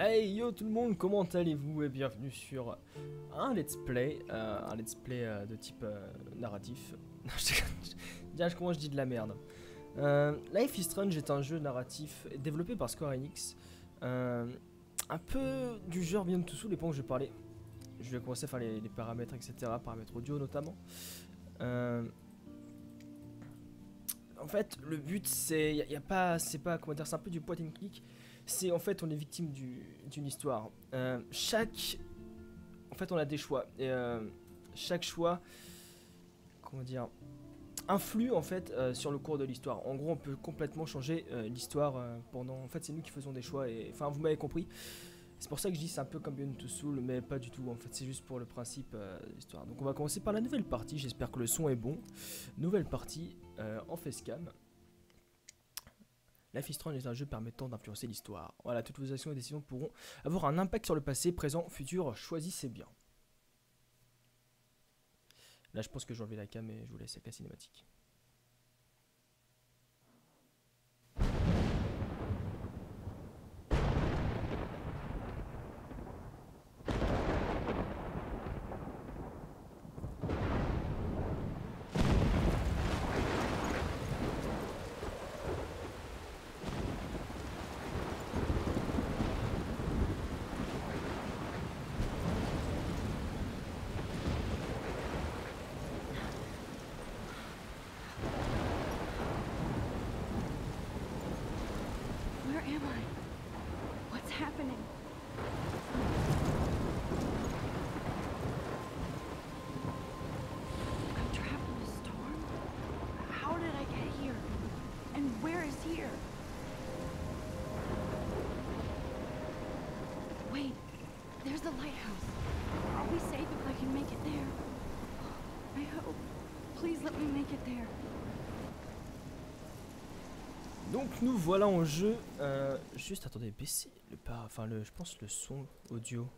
Hey yo tout le monde, comment allez-vous et bienvenue sur un let's play de type narratif. Déjà comment je dis de la merde. Life is Strange est un jeu narratif développé par Square Enix, un peu du genre Beyond Two Souls, les points que je vais parler. Je vais commencer à faire les paramètres, etc., paramètres audio notamment. En fait, le but c'est, c'est pas comment dire, c'est un peu du point and click. C'est en fait on est victime d'une histoire. En fait on a des choix et chaque choix, comment dire, influe en fait sur le cours de l'histoire. En gros on peut complètement changer l'histoire pendant. En fait c'est nous qui faisons des choix et enfin vous m'avez compris. C'est pour ça que je dis c'est un peu comme Beyond Two Souls mais pas du tout. En fait c'est juste pour le principe de l'histoire. Donc on va commencer par la nouvelle partie. J'espère que le son est bon. Nouvelle partie en facecam. Life is Strange est un jeu permettant d'influencer l'histoire. Voilà, toutes vos actions et décisions pourront avoir un impact sur le passé, présent, futur. Choisissez bien. Là, je pense que je vais enlever la cam et je vous laisse avec la cinématique. Wait, there's the lighthouse. Are we safe if I can make it there? I hope. Please let me make it there. Donc nous voilà en jeu. Juste attendez, baissez le pas, enfin le, je pense le son audio.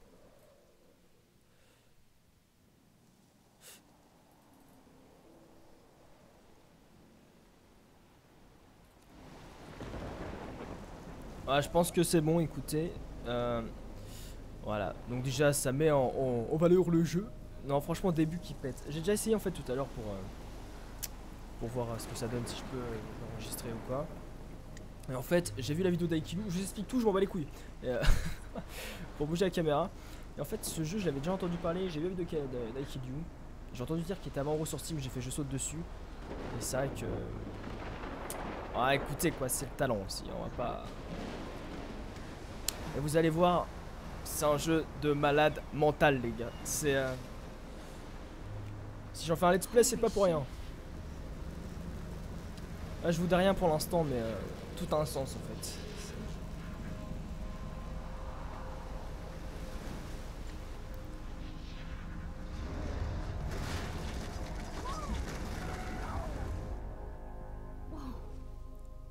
Ah, je pense que c'est bon, écoutez. Voilà, donc déjà ça met en valeur le jeu. Non, franchement, début qui pète. J'ai déjà essayé en fait tout à l'heure pour voir ce que ça donne, si je peux enregistrer ou quoi. Et en fait, j'ai vu la vidéo d'Aikilu, je vous explique tout, je m'en bats les couilles. Et, pour bouger la caméra. Et en fait, ce jeu, je l'avais déjà entendu parler, j'ai vu la vidéo d'Aikilu. J'ai entendu dire qu'il était avant gros sur Steam, j'ai fait je saute dessus. Et c'est vrai que. Ah, écoutez quoi, c'est le talent aussi, on va pas. Et vous allez voir, c'est un jeu de malade mental, les gars. C'est. Si j'en fais un let's play, c'est pas pour rien. Là, je vous dis rien pour l'instant, mais tout a un sens en fait.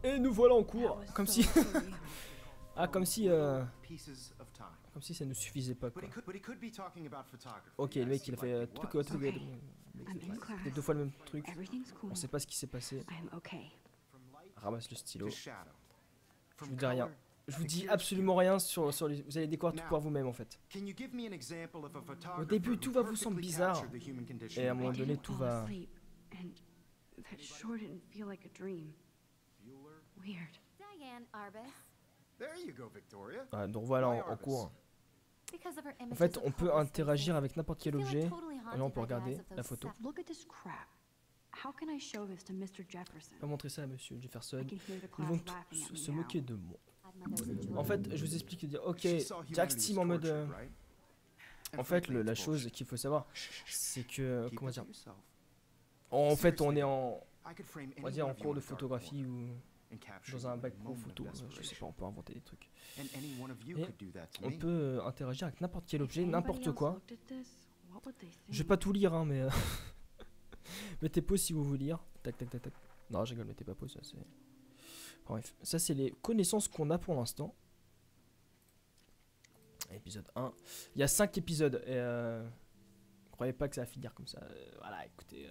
Et nous voilà en cours, comme si. Ah, comme si ça ne suffisait pas quoi. Ok, le mec il a fait deux fois le même truc. On sait pas ce qui s'est passé. Ramasse le stylo. Je vous dis rien. Je vous dis absolument rien sur les... Vous allez découvrir tout par vous-même en fait. Au début tout va vous sembler bizarre. Et à un moment donné tout va... Ah, donc voilà en cours. En fait on peut interagir avec n'importe quel objet. Et là on peut regarder la photo. Je vais montrer ça à monsieur Jefferson. Ils vont tous se moquer de moi. En fait, je vous explique, dire, ok, Jack Steam en mode... En fait, la chose qu'il faut savoir, c'est que... Comment dire? En fait, on est en... On va dire en cours de photographie ou... Dans un bac pro photo, je sais pas, on peut inventer des trucs. Et on peut interagir avec n'importe quel objet, n'importe quoi. What would they think? Je vais pas tout lire, hein, mais mettez pause si vous voulez lire. Tac, tac, tac, tac. Non, je rigole, mettez pas pause, ça c'est... Bref, ça c'est les connaissances qu'on a pour l'instant. Épisode 1. Il y a 5 épisodes et croyez pas que ça va finir comme ça. Voilà, écoutez.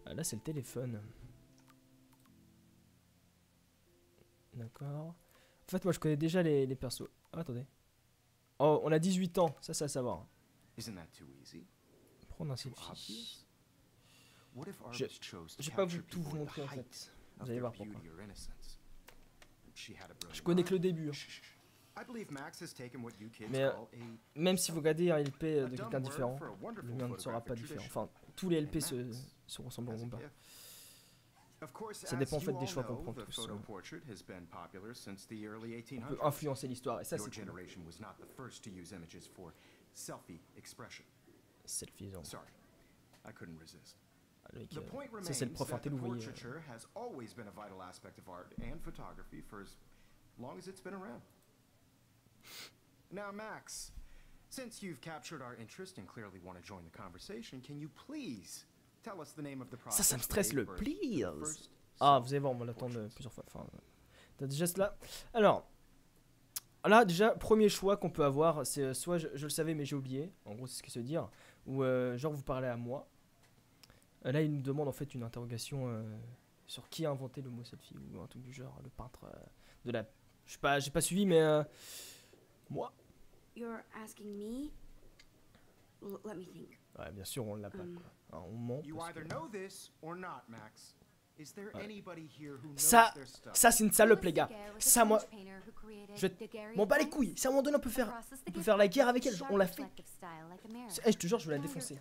Là c'est le téléphone. D'accord. En fait, moi je connais déjà les persos. Oh, attendez. Oh, on a 18 ans, ça c'est à savoir. Prendre un selfie. Je vais pas vous tout vous montrer en fait. Vous allez voir pourquoi. Je connais que le début. Hein. Mais même si vous regardez un LP de quelqu'un différent, le mien ne sera pas différent. Enfin, tous les LP se ressembleront pas. Ça dépend en fait des choix qu'on prend tous. On peut influencer l'histoire et ça c'est cool. Selfies. Le mec, ça c'est le prof intello, vous voyez. Now, Max, since you've captured our interest and clearly want to join the conversation, can you please tell us the name of the project? Ça me stresse le please. Ah, vous allez voir, on va l'attendre plusieurs fois. Enfin, t'as déjà cela. Alors, là, déjà, premier choix qu'on peut avoir, c'est soit je le savais mais j'ai oublié. En gros, c'est ce que ça veut dire. Ou genre, vous parlez à moi. Là, il nous demande en fait une interrogation sur qui a inventé le mot selfie ou un truc du genre, le peintre de la. Je sais pas, j'ai pas suivi, mais moi. You're asking me? Let me think. Ouais, bien sûr, on l'a pas. Quoi. Alors, on ment. Ça c'est une salope, les gars. Ça, moi, je m'en bats les couilles. Si à un moment donné, on peut faire la guerre avec elle. On l'a fait. Je te jure, je vais la défoncer.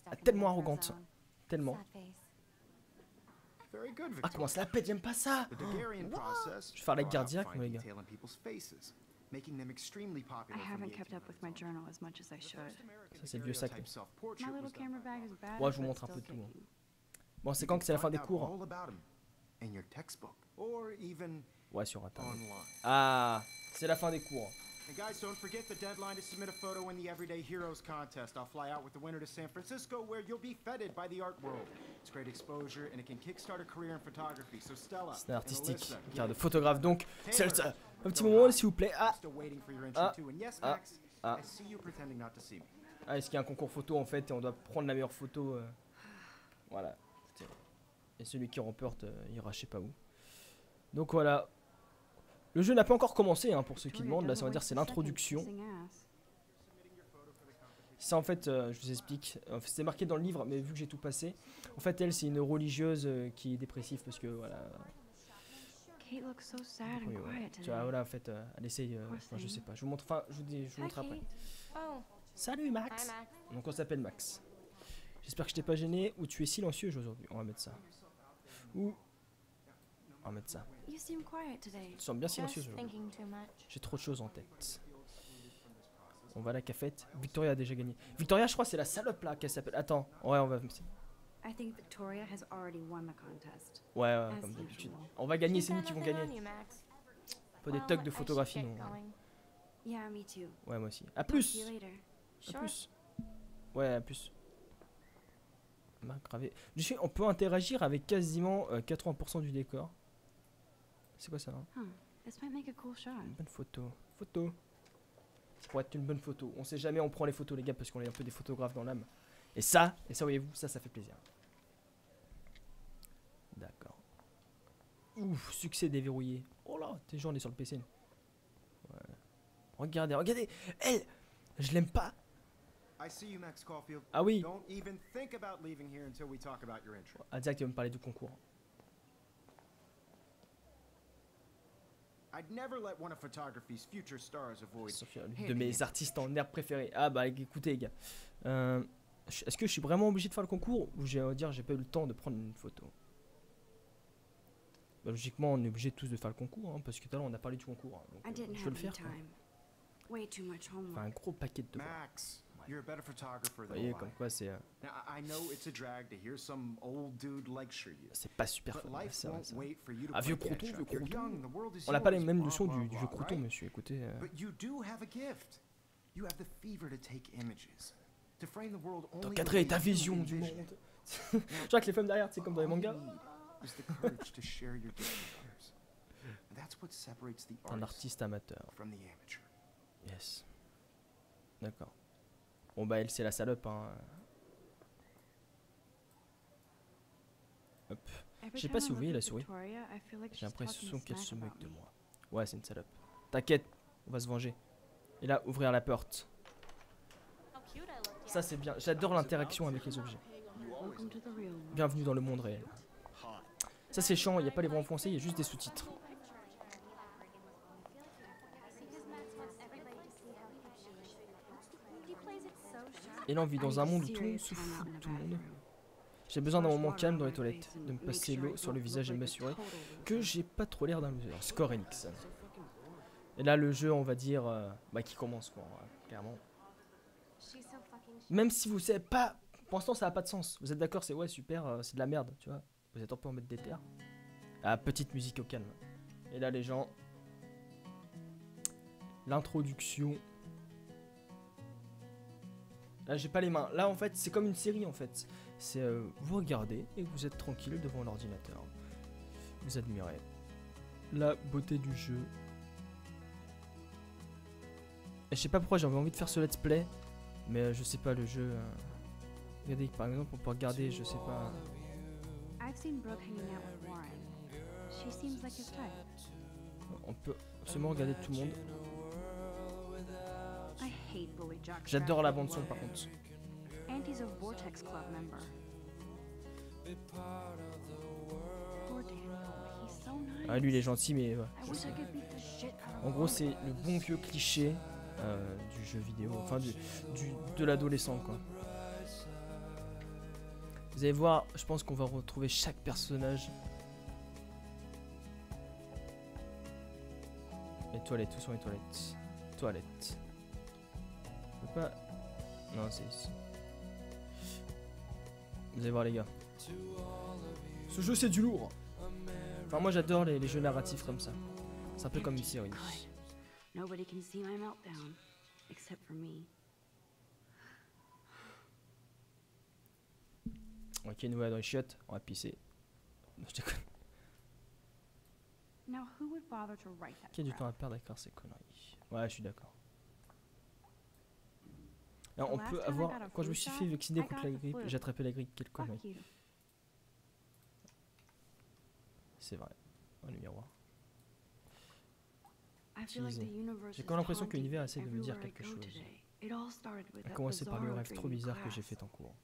Elle est tellement arrogante. Tellement. Ah, comment ça la pète, j'aime pas ça. Je vais faire la guerre directe, moi, les gars. I haven't kept up with my journal as much as I should. Ça, c'est le vieux sac. My little camera bag is bad. Moi, je vous montre un peu de tout. Bon, c'est quand que c'est la fin des cours? Ouais, sur Internet. Ah, c'est la fin des cours. And guys, don't forget the deadline to submit a photo in the Everyday Heroes contest. I'll fly out with the winner to San Francisco, where you'll be feted by the art world. It's great exposure, and it can kickstart a career in photography. So Stella, c'est artistique, car de photographe donc. C'est un petit moment, s'il vous plaît. Ah, est-ce qu'il y a un concours photo en fait et on doit prendre la meilleure photo voilà. Et celui qui remporte ira je sais pas où. Donc voilà. Le jeu n'a pas encore commencé hein, pour ceux qui demandent. Là, ça va dire c'est l'introduction. Ça en fait, je vous explique. C'est marqué dans le livre, mais vu que j'ai tout passé, en fait, elle c'est une religieuse qui est dépressive parce que voilà. Kate looks so sad and quiet today. Tu vois, voilà, en fait, elle essaye. Enfin, je sais pas. Je vous montre. Enfin, je vous montre après. Salut Max. Donc on s'appelle Max. J'espère que je t'ai pas gêné ou tu es silencieuse aujourd'hui. On va mettre ça. Ou on va mettre ça. You seem quiet today. Tu sens bien silencieuse aujourd'hui. J'ai trop de choses en tête. On va à la cafette. Victoria a déjà gagné. Victoria, je crois, c'est la salope là qu'elle s'appelle. Attends, ouais, on va. I think Victoria has already won the contest. Ouais, comme d'habitude. On va gagner, c'est nous qui vont gagner. Pas des tocs de photographie, non. Yeah, me too. Ouais, moi aussi. À plus. À plus. Ouais, à plus. Gravé. On peut interagir avec quasiment 80% du décor. C'est quoi ça hein? Une bonne photo. Photo. Ça pourrait être une bonne photo. On sait jamais, on prend les photos les gars parce qu'on est un peu des photographes dans l'âme. Et ça voyez-vous, ça fait plaisir. D'accord. Ouf, succès déverrouillé. Oh là, t'es gens on est sur le PC. Ouais. Regardez. Elle, je l'aime pas. Ah oui. Ah direct, il va me parler du concours. L'une de mes artistes en herbe préférés. Ah bah écoutez les gars. Est-ce que je suis vraiment obligé de faire le concours ou j'ai pas eu le temps de prendre une photo? Bah, logiquement on est obligé tous de faire le concours hein, parce que tout à l'heure on a parlé du concours. Hein, donc, je vais le faire. Enfin, un gros paquet de devoirs. Vous voyez comme quoi c'est pas super fort. Ah vieux crouton. On n'a pas les mêmes notions du vieux crouton monsieur, écoutez. To frame the world only D'encadrer the way ta you vision du envision monde. it. Je vois que les femmes derrière, c'est comme dans les All you mangas. need is the courage to share your gift with others. And that's what separates the Un artist artiste amateur. from the amateur. Yes. D'accord. Bon bah elle c'est la salope hein. Hop. Je sais pas si vous voyez la souris. J'ai l'impression qu'elle se moque de moi. Ouais c'est une salope. T'inquiète, on va se venger. Et là ouvrir la porte. Ça c'est bien, j'adore l'interaction avec les objets. Bienvenue dans le monde réel. Ça c'est chiant, il n'y a pas les voix en français, il y a juste des sous-titres. Et là on vit dans un monde où tout le monde se fout de tout le monde. J'ai besoin d'un moment calme dans les toilettes, de me passer l'eau sur le visage et m'assurer que j'ai pas trop l'air d'un loser. Square Enix. Et là le jeu on va dire bah, qui commence quoi, clairement. Même si vous savez pas, pour l'instant ça a pas de sens. Vous êtes d'accord, c'est ouais super, c'est de la merde, tu vois. Vous êtes un peu en mode déter. Ah petite musique au calme. Et là les gens, l'introduction. Là j'ai pas les mains. Là en fait c'est comme une série en fait. C'est vous regardez et vous êtes tranquille devant l'ordinateur. Vous admirez la beauté du jeu. Et je sais pas pourquoi j'avais envie de faire ce let's play. Mais je sais pas le jeu. Regardez par exemple on peut regarder je sais pas. On peut absolument regarder tout le monde. J'adore la bande son par contre. Ah lui il est gentil mais ouais, en gros c'est le bon vieux cliché du jeu vidéo, enfin de l'adolescent quoi. Vous allez voir, je pense qu'on va retrouver chaque personnage. Les toilettes, où sont les toilettes? Toilettes. Je peux pas... Non, c'est ici. Vous allez voir les gars. Ce jeu c'est du lourd. Enfin moi j'adore les jeux narratifs comme ça. C'est un peu comme une série. Nobody can see my meltdown, except for me. Ok, nous voilà dans les chiottes, on va pisser. Non, je déconne. Now who would bother to write that Qui a du crap? temps à perdre à écrire ces conneries? Ouais, je suis d'accord. Alors, on peut avoir... Quand je me suis fait vacciner contre la grippe, j'ai attrapé la grippe, quelle Fuck connerie. you. C'est vrai. Oh, le miroir. I feel like the universe J'ai is quand l'impression que taunting l'univers me essaie de me dire everywhere I quelque go chose. today. It all started with A that commencer par le bizarre rêve dream trop in bizarre que j'ai class. fait en cours.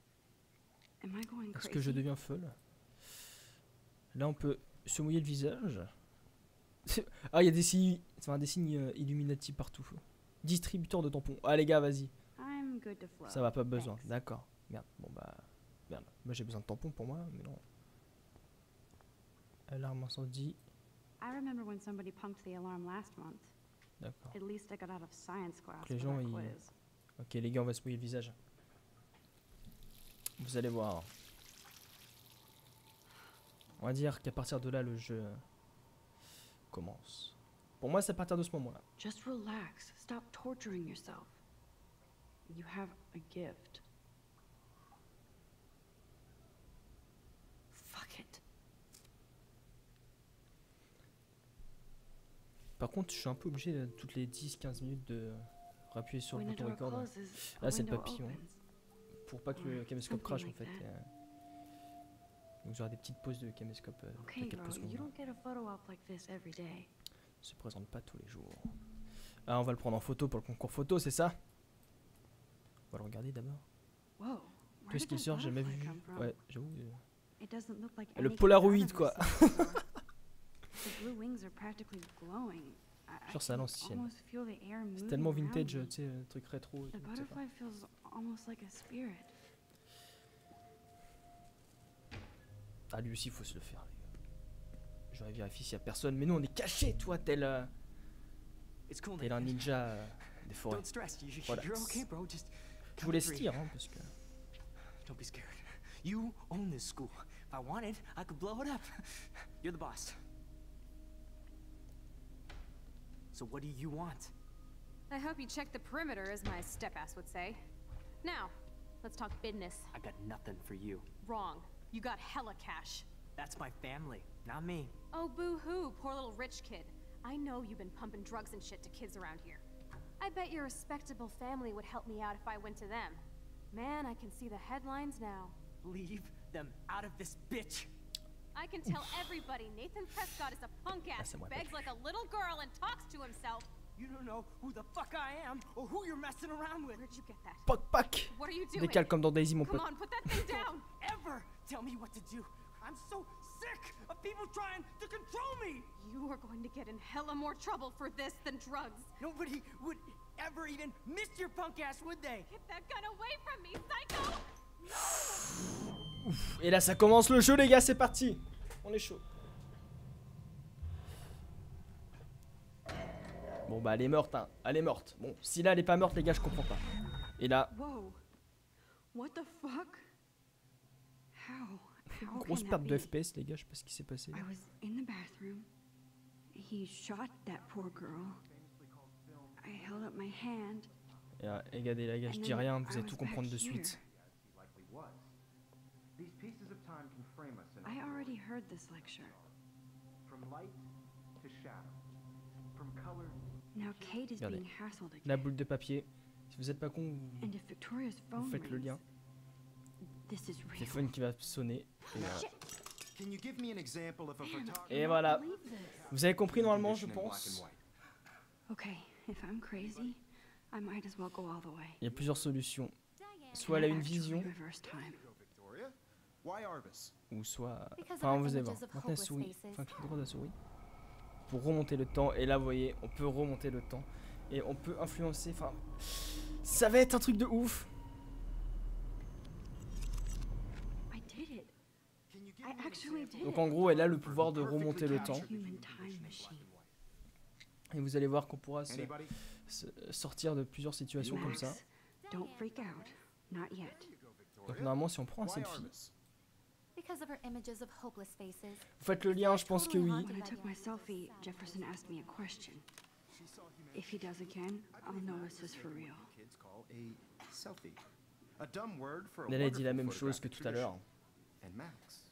Am I going Est-ce que crazy? je deviens folle? Là, on peut se mouiller le visage. Ah, il y a des signes, enfin, des signes Illuminati partout. Distributeur de tampons. Ah, les gars, vas-y. I'm good to flow. Ça va pas besoin. Thanks. D'accord. Merde. Bon, bah. Merde. Moi, j'ai besoin de tampons pour moi, mais non. Alarme incendie. I remember when somebody punked the alarm last month. D'accord. At least I got out of science class Les for gens, that ils- quiz. Ok, les gars, on va se mouiller le visage. Vous allez voir. On va dire qu'à partir de là, le jeu commence. Pour moi, c'est à partir de ce moment-là. Just relax. Stop torturing yourself. You have a gift. Fuck it. Par contre, je suis un peu obligé toutes les 10-15 minutes de rappuyer sur le When a bouton door record closes, a Là, c'est le window papillon. opens. pour pas que le caméscope Something crache en like fait. that. Donc j'aurai des petites pauses de caméscope de Okay, quelques girl, you secondes. don't get a photo op like this every day. Se présente pas tous les jours. Ah, on va le prendre en photo pour le concours photo, c'est ça? On va le regarder d'abord. Whoa. where Qu'est-ce did qui that sort? J'ai jamais butterfly vu. come from? Ouais, j'avoue. It doesn't look like Le anything Polaroid, I've ever quoi. seen before. The blue wings are practically glowing. Genre, c'est à can l'ancienne. almost feel the air C'est moving tellement around vintage, me. tu sais, truc rétro. et The tout, je sais pas. butterfly feels almost like a spirit. Ah, lui aussi, il faut se le faire, les gars. Je vais vérifier s'il y a personne. Mais nous, on est cachés, toi, tel un ninja des forêts. Don't stress. Voilà. You're okay, bro. Just Je vous laisse dire, hein, parce que... don't be scared. You own this school. If I wanted, I could blow it up. You're the boss. So what do you want? I hope you checked the perimeter, as my step-ass would say. Now, Let's talk business. I got nothing for you. Wrong. You got hella cash. That's my family, not me. Oh, boo-hoo, poor little rich kid. I know you've been pumping drugs and shit to kids around here. I bet your respectable family would help me out if I went to them. Man, I can see the headlines now. Leave them out of this, bitch. I can tell everybody Nathan Prescott is a punk ass who begs like a little girl and talks to himself. You don't know who the fuck I am or who you're messing around with. Where'd you get that? Pac pac. What are you doing? Décale comme dans Daisy, mon Come pote. on, put that thing down. Ever tell me what to do. I'm so sick of people trying to control me. You are going to get in hella more trouble for this than drugs. Nobody would ever even miss your punk ass, would they? Get that gun away from me, psycho! Ouf. Et là, ça commence le show, les gars, c'est parti. On est chaud. Bon, bah, elle est morte, hein. Elle est morte. Bon, si là, elle est pas morte, les gars, je comprends pas. Et là, Whoa. What the fuck? How grosse can perte that de be? FPS, les gars, je sais pas ce qui s'est passé. I was in the bathroom. He shot that poor girl. I held up my hand. Et regardez, les gars, je dis rien, vous allez tout comprendre de suite. Likely was. These pieces of time can frame us in I already heard this lecture. from light to shadow, from color. Now Kate is Regardez. being hassled La again. boule de papier. Si vous êtes pas con, And if Victoria's phone faites le rings, lien. this is real. Téléphone qui va sonner. Et, Can you give me an example of a photographer? et voilà. Believe this. Vous avez compris normalement, je Condition in black pense. and white. Okay, if I'm crazy, I might as well go all the way. Il y a plusieurs solutions. Soit elle a une vision, Reverse time. Go, Victoria. Why Arbus? ou soit... Because of Enfin, our vous allez voir. images of Maintenant, la hopeless souris. faces. Enfin, clic droit de la souris. Pour remonter le temps. Et là, vous voyez, on peut remonter le temps. Et on peut influencer. Enfin, ça va être un truc de ouf. I did it. Can you give I me an actually example did Donc it. en gros, elle a le pouvoir de remonter le temps. Human time machine. Et vous allez voir qu'on pourra Anybody? sortir de plusieurs situations comme ça. Max, don't freak out. Not yet. Donc normalement, si on prend un Why selfie, Arbus? Because of her images of hopeless faces. vous faites le lien, je pense que oui. When I took my selfie, Jefferson asked me a question. If he does again, I'll know this is for real. Kids call a selfie. A dumb word for a Elle a dit la wonderful même chose que photographic tout à l'heure. tradition. And Max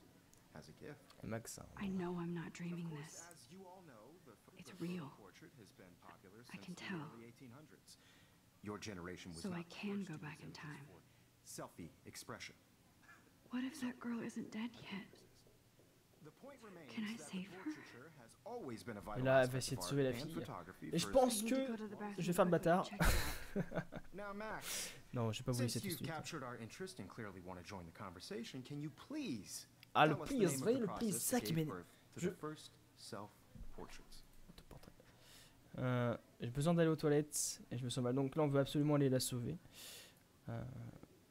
has a gift. Et Max, hein. I know I'm not dreaming this. As you all know, It's the real. portrait has been popular I since can the tell. early 1800s. Your generation was So not I the can first go to back use in images time. for selfie expression. What if that girl isn't dead yet? The point remains Can I that save the her? portraiture has always been a Et vital là, elle va aspect essayer de of sauver la art and fille. photography Et je for pense I need que to go to the bathroom je vais faire le quickly and bâtard. check it out. Now, Max, Non, je vais pas vous laisser since tout de you've suite. captured our interest and clearly want to join the conversation, can you please Ah, le tell us the please, name of voyez the le please, process ça that qui gave m'énerve. birth to Je- the first self-portraits? J'ai besoin d'aller aux toilettes et je me sens mal. Donc là, on veut absolument aller la sauver.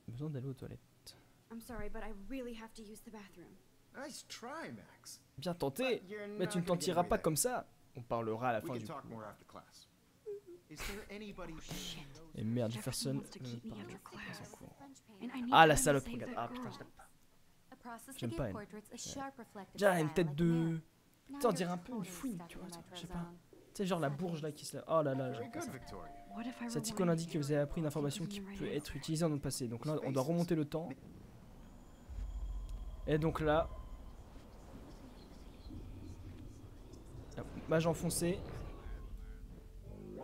Besoin d'aller aux toilettes. I'm sorry, but I really have to use the bathroom. Nice try, Max. Bien tenté, But you're mais tu not ne t'en gonna get tireras away pas there. comme ça. On parlera à la We fin can du talk coup. more after class. Is there anybody who knows Et merde, Jefferson Jefferson wants to keep me parle after dans class. son cours. And I need Ah, la time to salope, save regarde. that Ah putain, girl. je l'aime pas. A process J'aime to pas, give elle. portraits a sharp reflective Déjà, elle a une style tête like de... mirror. Tu Now sais, on you're dirait un peu une totally fouine, stuck tu in vois, my je sais pas. zone. Tu sais, genre la bourge là qui se lève. Oh là là, Very j'aime pas good, ça. Victoria. What if I Cette icône rewind indique que vous avez appris une here? information It qui was in the peut right être answer. utilisée dans le passé. Donc là, on doit remonter le temps. Et donc là... Mage enfoncé.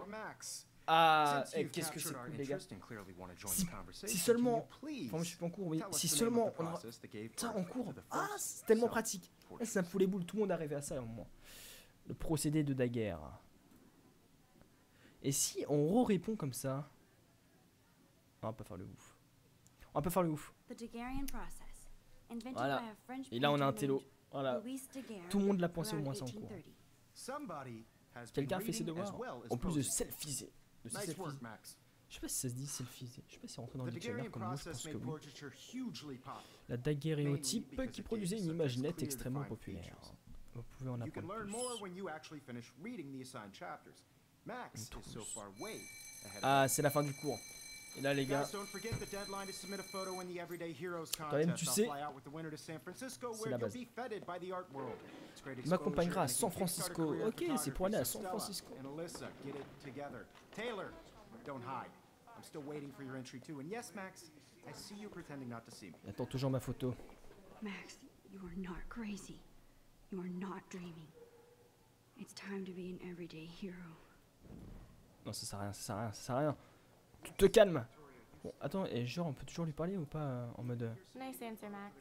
Max, Ah, since et you've qu'est-ce que c'est captured our cool, les gars. interest and clearly want to join Si- the conversation, si can seulement- you please Enfin, moi je suis pas en cours, mais tell us si the name seulement of the on aura process that gave ça en birth cours. to the Ah, first c'est tellement pratique. Là, self-portrait? ça me fout les boules, tout le monde arrive à ça à un moment. Le procédé de Daguerre. Et si on répond comme ça? On va pas faire le ouf. On va pas faire le ouf. The Daguerrean process, invented Voilà. by a French Et là, on a un painter télo. named Voilà. Louis Daguerre Tout le monde l'a pensé au around moins ça en cours. 1830. Somebody has been Quelqu'un a fait ses reading as devoirs. well as En plus de posing. selfiser. De se Nice selfiser. work, Max. Je sais pas si ça se dit selfiser. Je sais pas si c'est rentré dans The le dictionnaire Daguerrean comme mot, je process pense que made oui. portraiture hugely popular. La Mainly daguerréotype because qui it produisait gave une such image nette clear, extrêmement defined populaire. features. Vous pouvez en You can apprendre learn more plus. when you actually finish reading the assigned chapters. Max is so far way ahead Ah, of c'est la fin du cours. Et là, les gars, Guys, don't forget the deadline to submit a photo in the Everyday Heroes Toi-même, contest. tu I'll sais, fly out with the winner to San Francisco, c'est where la you'll base. be feted by the art world. It's great Il m'accompagnera à exposure San and it can kickstart a Francisco. career in Ok, c'est pour aller à photography. San So Francisco. Stella and Alyssa, get it together. Taylor, don't hide. I'm still waiting for your entry too. And yes, Max, I see you pretending not to see me. Attends toujours ma photo. Max, you are not crazy. You are not dreaming. It's time to be an everyday hero. Non, ça sert à rien, ça sert à rien, ça sert à rien. Tu te calmes. Bon, attends, et genre, on peut toujours lui parler ou pas en mode. Nice answer, Max.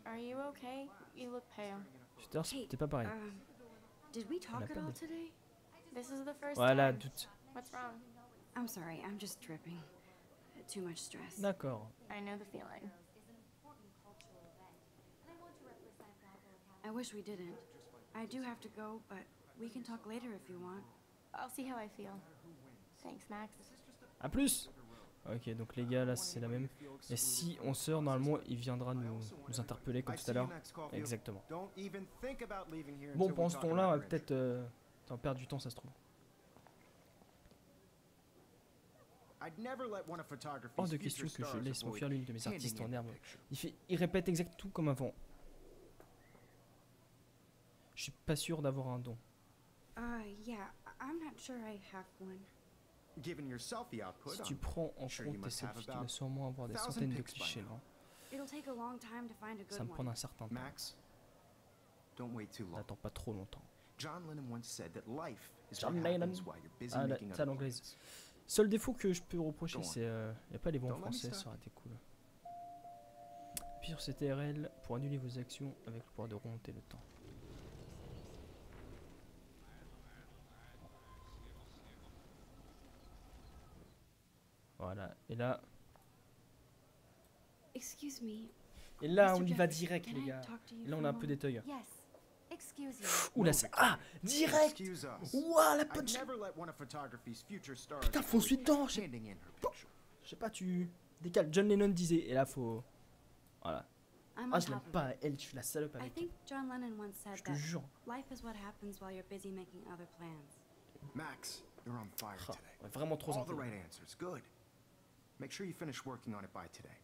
Are you okay? You look pale. Tout à l'heure, c'était pas pareil. Did we talk a at pas all de- today? This is the first Voilà, time. doute. What's wrong? I'm sorry, I'm just dripping. Too much stress. D'accord. I know the feeling. I wish we didn't. I do have to go, but we can talk later if you want. I'll see how I feel. Thanks, Max. A plus. Ok, donc les gars, là, c'est la même. Et si on sort, normalement, il viendra nous interpeller comme I tout see à you l'heure. next, Caulfield. Exactement. Don't even think about leaving here Bon, until we pendant ce talk temps-là, on about va your peut-être t'en perdre du temps, ça se trouve. I'd never let one of photography's Hors de future question que je stars laisse avoid m'enfuir l'une de mes handing artistes in en a herbe. picture. Il répète exact tout comme avant. Je suis pas sûr d'avoir un don. Yeah, I'm not sure I have one. Given your selfie output, Si tu I'm prends en sure you compte tes must have selfies, tu about dois sûrement avoir des 1,000 centaines de pics by clichés now. là. It'll take a long time to find a good Ça me one. prend un certain temps. Max, don't wait too long. N'attends pas trop longtemps. John Lennon once said that life is John what Lennon. happens while you're busy Ah, making c'est à other l'anglaise. plans. Seul défaut que je peux reprocher, Go on. c'est y a pas les bons en Don't let me français, stop ça aurait été cool. Puis sur CTRL pour annuler vos actions avec le pouvoir de remonter le temps. Voilà, et là, Excuse me. on Mr. y va Jeffries, direct can les I gars. talk to you Et là for on a a un peu moment? d'éteuil. Yes. Excuse you. Oula, c'est... Ah, direct. Excuse us. Ouah, la I'd punch. never let one of photography's future stars Putain, fonce-lui dedans. handing in her picture. Je sais pas, tu décales. John Lennon disait, et là faut... Voilà. I'm Ah, on je l'aime top of pas, it. elle, je suis la salope I avec. think John Lennon once said Je te that jure. life is what happens while you're busy making other plans. Max, you're on fire Ah, today. ouais, vraiment trop All the intelligent. right answers. Good. Make sure you finish working on it by today.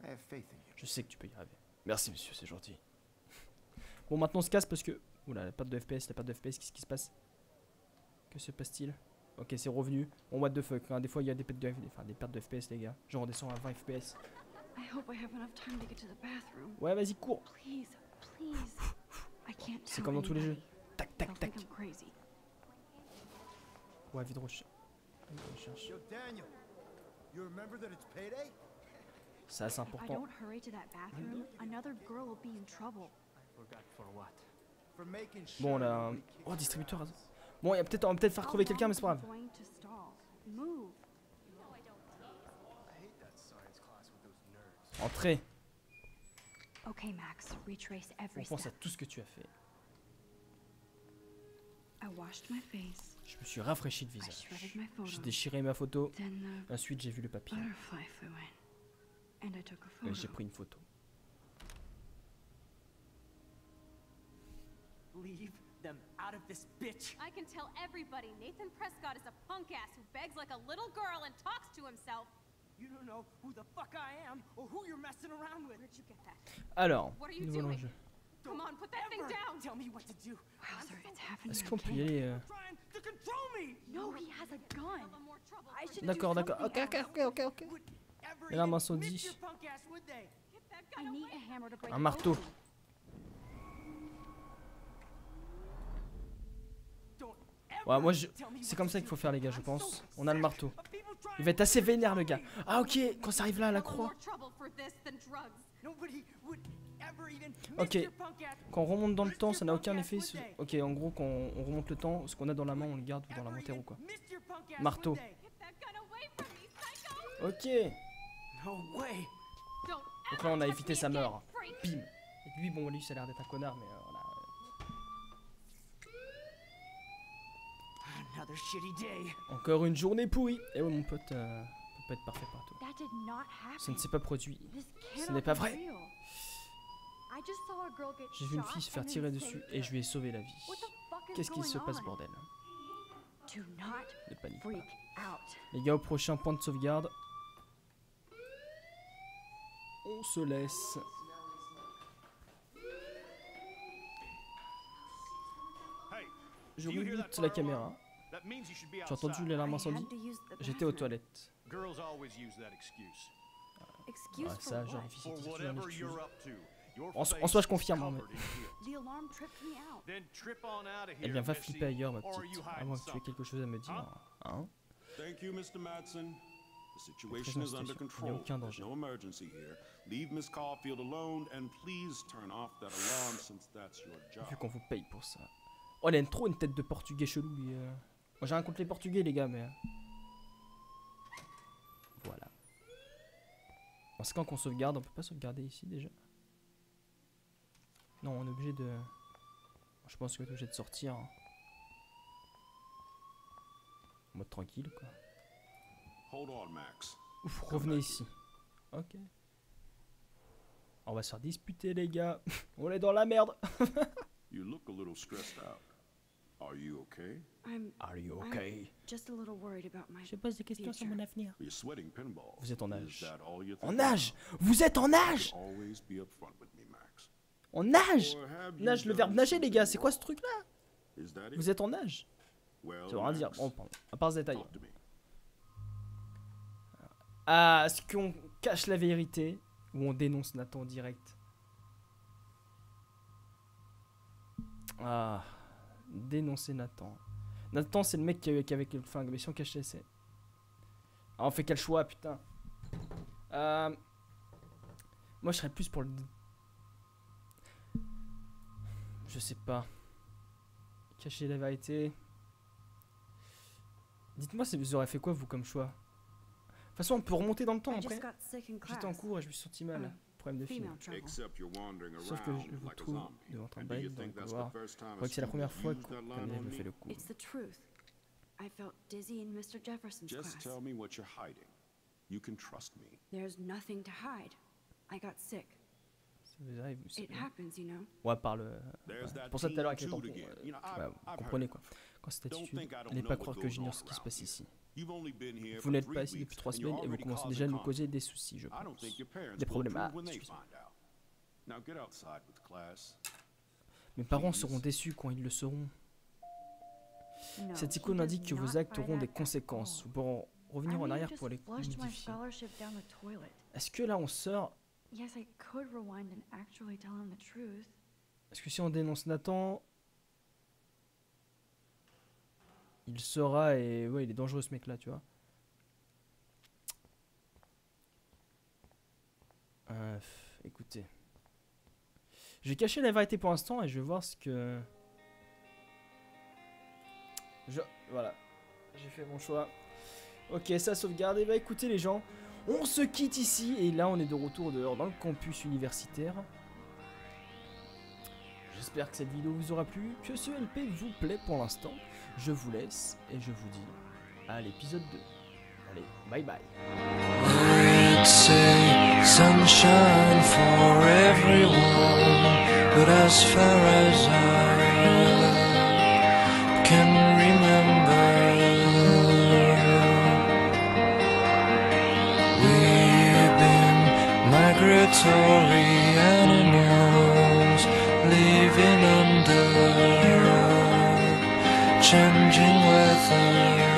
I have faith in you. Je sais que tu peux y arriver. Merci monsieur, c'est gentil. Bon, maintenant on se casse parce que... Oula, la perte de FPS, qu'est-ce qui se passe? Que se passe-t-il? Ok, c'est revenu. Bon, what the fuck, hein, des fois il y a des pertes de FPS les gars. Genre on descend à 20 FPS. I hope I have enough time to get to the bathroom. Ouais, vas-y, cours. Please, please. I can't C'est tell comme dans tous les jeux. anybody. Tac, They'll tac, tac. think I'm crazy. Ouais, vide recherche. Recherche. Yo, Daniel, you remember that it's payday? Ça, c'est If I important. don't hurry to that bathroom, another girl will be in trouble. Forgot for what? For making sure Bon, on a un... nobody Oh, distributeur. Bon, on va peut-être faire crever quelqu'un, mais c'est pas grave. How long are you going to stall? Move. I hate that science class with those nerds. Entrez. Okay, Max, retrace On every pense à step. tout ce que tu as fait. I washed my face. Je me suis rafraîchi le I visage. shredded my photo. J'ai déchiré ma photo. Then the Ensuite, j'ai vu le papier. butterfly flew in, and I took a Et photo. j'ai pris une photo. Leave them out of this bitch. I can tell everybody Nathan Prescott is a punk ass who begs like a little girl and talks to himself. You don't know who the fuck I am or who you're messing around with. Where'd you get that? Alors, What are you nouveau doing? enjeu. Come on, put that thing Ever down. tell me what to do. Wowzer, it's happening Est-ce qu'on peut again. y aller Trying to control me. No, he has a gun. Tell them more trouble I for should you. D'accord, do d'accord. Ok, something ok, else. ok, ok, ok. Would ever Et là, even incendie. miss your punk ass, would they? Get that I gun need away. a hammer to break Un it marteau. open. Don't Ouais, ever moi, tell me c'est what comme to ça do. qu'il faut faire, les gars, je I'm pense. so On a le sick marteau. of people trying Il va être to assez vénère, le control gars. me. Ah, ok, quand ça arrive là à la Tell them croix. more trouble for this than drugs. Nobody would ever even Ok. miss your punk ass. Quand on remonte dans le temps, ça n'a aucun effet. Ok, en gros, quand on remonte le temps, ce qu'on a dans la main, on le garde dans l'inventaire ou quoi. Miss your punk ass, Marteau. would they? Get that gun away from me, psycho. Ok. No way. Don't Donc là, on a ever évité touch sa me again, mort. freak. Bim. Et lui, bon, lui, ça a l'air d'être un connard, mais voilà. Another shitty day. Encore une journée pourrie. Et ouais, mon pote peut pas être parfait partout. That did not happen. Ça ne s'est pas produit. This Ce cannot n'est pas be vrai. real. I just saw a girl get J'ai vu une shot fille se faire and then tirer saved dessus her. et je lui ai sauvé la vie. What the fuck is Qu'est-ce qui se going passe, on? bordel? Do not Ne panique pas. freak out. Les gars, au prochain point de sauvegarde. On se laisse. Je reboot la caméra. J'ai entendu l'alarme I incendie. had to use the J'étais aux bathroom. toilettes. Girls always use that excuse. Excuse Ouais, for ça, genre what? difficile. For C'est toujours une whatever excuse. you're up to. Your En face soi, je is confirme. Hein, mais... covered in guilt. The alarm tripped me out. Then trip on out of Eh here, bien, va Missy, flipper ailleurs, ma or are petite. you À hiding moins que tu aies something? quelque chose à me dire. Hein? Thank you, Mr. Madsen. The situation Présence is under station. Il n'y a control. aucun There's danger. no emergency here. Leave Miss Caulfield alone and please turn off that alarm since that's your job. Vu qu'on vous paye pour ça. Oh, il a trop une tête de portugais chelou, lui. Moi, j'ai rien contre les portugais, les gars, mais... Voilà. Bon, c'est quand qu'on sauvegarde? On peut pas sauvegarder ici, déjà? Non, on est obligé de... Je pense qu'on est obligé de sortir. Hein. En mode tranquille, quoi. Hold on, Max. Ouf, revenez ici. Ok. On va se faire disputer, les gars. On est dans la merde. You look a little stressed out. Are you okay? Are you okay? Just a little worried about my Je pose des questions sur mon avenir. You're sweating pinball. Vous êtes en Is âge. that all you're En thinking âge? about? Vous êtes en âge? Always be upfront with me, Max. En nage? Or have you Nage, le done verbe nager, les gars, c'est something quoi ce truc-là? wrong? Is that it? Vous êtes en nage? Well, Ça veut rien dire. Max, Bon, pardon. À part ce détail. talk to me. Ah, est-ce qu'on cache la vérité ou on dénonce Nathan en direct? Ah, dénoncer Nathan. Nathan, c'est le mec qui avait enfin, mais si on cachait, c'est... Ah, on fait quel choix, putain? Moi, je serais plus pour le... Je sais pas. Cacher la vérité. Dites-moi si vous aurez fait quoi, vous, comme choix? De toute façon, on peut remonter dans le temps I après. just got sick in J'étais en class. cours et je me suis senti mal. Problème de film. Female trouble. Except you're wandering Sauf que around je vous like a trouve zombie. devant un And do break, you donc think on va that's voir. the first time Je a crois que c'est la student première fois used that qu'un line élève on me me? fait le coup. It's the truth. I felt dizzy in Mr. Jefferson's Just class. tell me what you're hiding. You can trust me. There's nothing to hide. I got sick. Ça vous arrive, vous It savez. happens, you know. Ouais, par le... There's C'est that pour ça tout à l'heure avec les teen tampons. toot again. You know, Ouais, vous I've comprenez heard. quoi. Quand cette Don't attitude, think I don't n'allez know pas what croire que goes j'ignore on ce qui se around passe here. ici. You've only been here Vous for n'êtes 3 pas ici weeks, depuis 3 and you're semaines et vous already commencez causing déjà à nous conflict. causer des soucis, je I don't pense. think your parents Des will problèmes. Ah, approve when they excusez-moi. find out. Now get outside with class. Mes parents seront déçus quand ils le sauront. No, Cette he icône does indique que vos not actes buy auront des that at conséquences. all. Vous pourrez revenir I en may arrière have pour les just flushed my modifier. scholarship down the toilet. Est-ce que là on sort... Yes, I could rewind and actually tell him the truth. Est-ce que si on dénonce Nathan... Il saura et... Ouais, il est dangereux ce mec là, tu vois. Écoutez. Je vais cacher la vérité pour l'instant et je vais voir ce que... Voilà. J'ai fait mon choix. Ok, ça sauvegarde. Et bah écoutez les gens, on se quitte ici. Et là on est de retour dehors dans le campus universitaire. J'espère que cette vidéo vous aura plu, que ce LP vous plaît pour l'instant. Je vous laisse et je vous dis à l'épisode 2. Allez, bye bye. It's a sunshine for everyone, but as far as I can remember, we've been migratory animals living under changing weather.